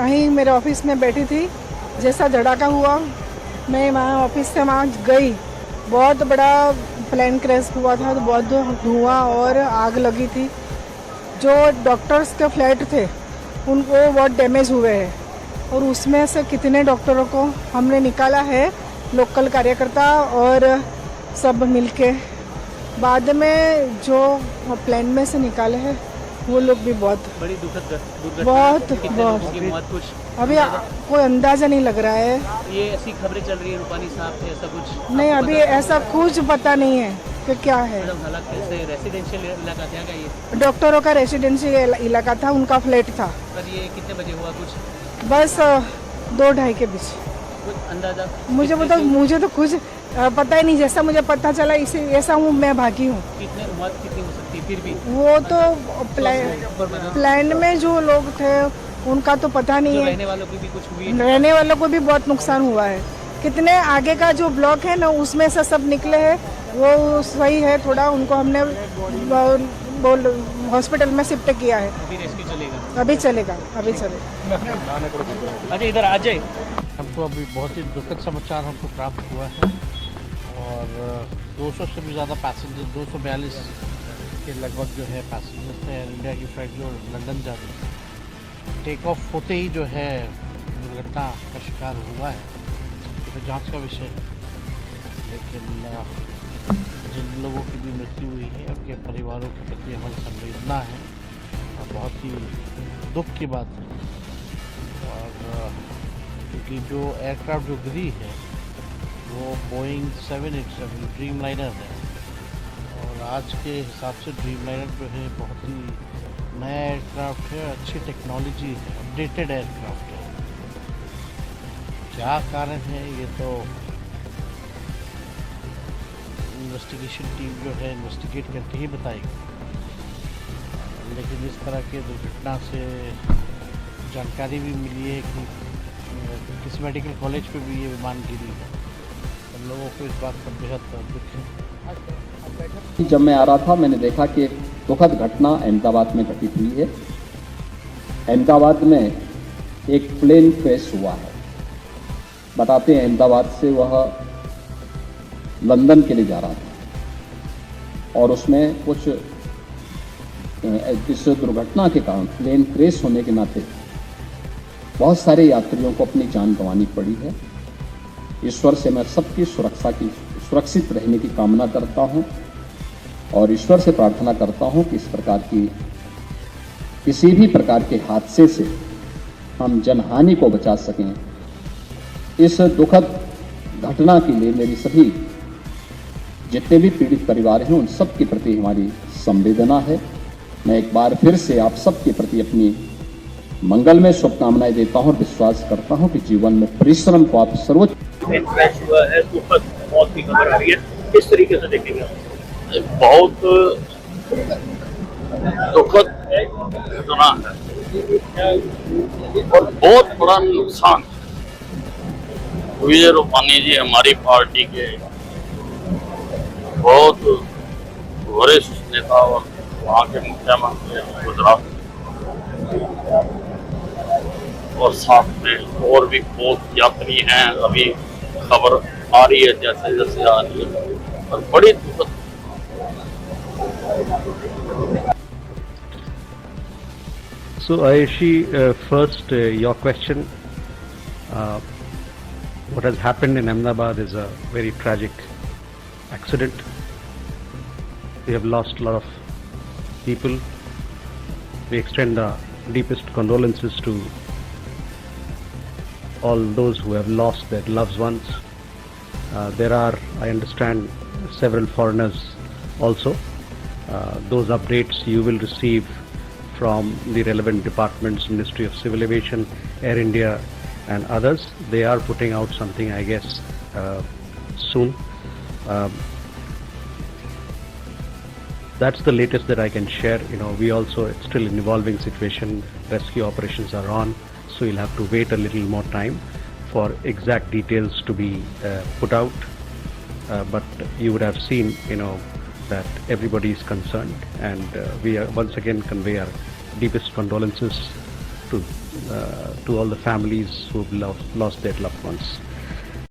यहाँ ही मेरे ऑफिस में बैठी थी, जैसा धड़ाका हुआ मैं वहाँ ऑफिस से वहाँ गई। बहुत बड़ा प्लेन क्रैश हुआ था, तो बहुत धुआं और आग लगी थी। जो डॉक्टर्स के फ्लैट थे उनको बहुत डैमेज हुए हैं और उसमें से कितने डॉक्टरों को हमने निकाला है, लोकल कार्यकर्ता और सब मिलके। बाद में जो प्लेन में से निकाले हैं वो लोग भी बहुत बड़ी दुखद दुर्घटना। बहुत कितने लोगों की मौत, कुछ अभी कोई अंदाज़ा नहीं लग रहा है। ये ऐसी खबरें चल रही है रूपानी साहब थे, ऐसा कुछ नहीं, आपको अभी पता है? ऐसा कुछ पता नहीं है कि क्या है। मतलब हालात कैसे, रेसिडेंशियल इलाका था क्या ये? डॉक्टरों का रेसिडेंशियल इलाका था, उनका फ्लैट था। पर ये कितने बजे हुआ, कुछ बस 2-2:30 के बीच। कुछ अंदाजा? मुझे तो कुछ पता ही नहीं। जैसा मुझे पता चला इसे ऐसा हूँ, मैं भागी हूँ। कितने मौत कितनी हो सकती है फिर भी? वो तो प्लान में जो लोग थे उनका तो पता नहीं है। रहने वालों की भी कुछ हुई? रहने वालों को भी बहुत नुकसान हुआ है। कितने आगे का जो ब्लॉक है ना, उसमें से सब निकले हैं, वो सही है। थोड़ा उनको हमने हॉस्पिटल में शिफ्ट किया है। अभी रेस्क्यू चलेगा? अभी चलेगा। अच्छा, इधर आ जाए। हमको अभी बहुत ही दुखद समाचार हमको प्राप्त हुआ है और 200 से भी ज़्यादा पैसेंजर, 242 के लगभग जो है पैसेंजर थे एयर इंडिया की फ्लाइट जो लंदन जा रही थी। टेक ऑफ होते ही जो है दुर्घटना का शिकार हुआ है। तो जांच का विषय है, लेकिन जिन लोगों की भी मृत्यु हुई है उनके परिवारों के प्रति हमारी संवेदना है और बहुत ही दुख की बात है। और क्योंकि जो एयरक्राफ्ट जो गिरी है वो बोइंग 787 ड्रीम लाइनर है और आज के हिसाब से ड्रीम लाइनर जो है बहुत ही नया एयरक्राफ्ट है, अच्छी टेक्नोलॉजी है, अपडेटेड एयरक्राफ्ट है। क्या कारण है ये तो इन्वेस्टिगेशन टीम जो है इन्वेस्टिगेट करके ही बताएगी, लेकिन इस तरह के दुर्घटना से जानकारी भी मिली है कि किस मेडिकल कॉलेज पे भी ये विमान गिरी है। हम लोगों को इस बात पर बेहद दुख है। जब मैं आ रहा था मैंने देखा कि एक दुखद घटना अहमदाबाद में घटित हुई है। अहमदाबाद में एक प्लेन क्रैश हुआ है। बताते हैं अहमदाबाद से वह लंदन के लिए जा रहा था और उसमें कुछ इस दुर्घटना के कारण प्लेन क्रैश होने के नाते बहुत सारे यात्रियों को अपनी जान गंवानी पड़ी है। ईश्वर से मैं सबकी सुरक्षित रहने की कामना करता हूं और ईश्वर से प्रार्थना करता हूं कि इस प्रकार की किसी भी प्रकार के हादसे से हम जनहानि को बचा सकें। इस दुखद घटना के लिए मेरी सभी जितने भी पीड़ित परिवार हैं उन सब के प्रति हमारी संवेदना है। मैं एक बार फिर से आप सब के प्रति अपनी मंगल में शुभकामनाएं देता हूं और विश्वास करता हूं कि जीवन में परिश्रम को आप सर्वोच्च। क्रैश हुआ है, दुखद मौत की खबर आ रही है, किस तरीके से देखेंगे? बहुत दुखद घटना है और बहुत बड़ा नुकसान। विजय रूपानी जी हमारी पार्टी के बहुत वरिष्ठ नेता और वहाँ के मुख्यमंत्री गुजरात और साथ में और भी बहुत यात्री हैं। अभी खबर आ रही है जैसे जैसे आ रही है और बड़ी दुखद। So Ayushi, first your question. What has happened in Ahmedabad is a very tragic accident. We have lost a lot of people. We extend the deepest condolences to all those who have lost their loved ones. There are, I understand, several foreigners also. Those updates you will receive from the relevant departments, Ministry of Civil Aviation, Air India and others. They are putting out something, I guess, soon. That's the latest that I can share. We also, it's still an evolving situation. Rescue operations are on, so you'll have to wait a little more time for exact details to be put out. But you would have seen, that everybody is concerned, and we are once again convey our deepest condolences to all the families who've lost their loved ones.